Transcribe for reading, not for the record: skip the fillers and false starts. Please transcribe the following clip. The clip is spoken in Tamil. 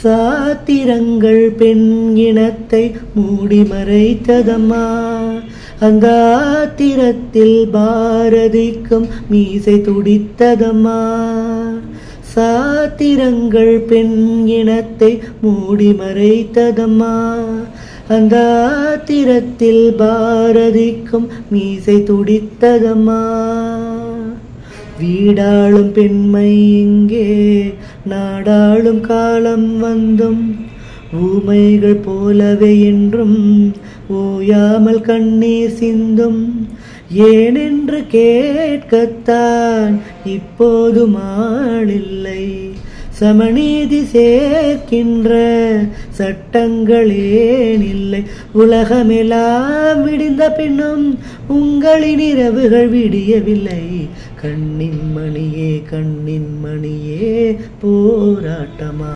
சாத்திரங்கள் பெண் இனத்தை மூடி மறைத்ததம்மா. அந்த ஆத்திரத்தில் பாரதிக்கும் மீசை துடித்ததம்மா. சாத்திரங்கள் பெண் இனத்தை மூடி மறைத்ததம்மா. அந்த ஆத்திரத்தில் பாரதிக்கும் மீசை துடித்ததம்மா. வீடாளும் பெண்மை இங்கே நாடாளும் காலம் வந்தும் ஊமைகள் போலவே என்றும் ஓயாமல் கண்ணீர் சிந்தும். ஏனென்று கேட்கத்தான் இப்போதும் ஆளில்லை. சமநீதி சேர்க்கின்ற சட்டங்கள் ஏனில்லை. உலகமெல்லாம் விடிந்த பின்னும் உங்களின் இரவுகள் விடியவில்லை. கண்ணின் மணியே கண்ணின் மணியே போராட்டமா.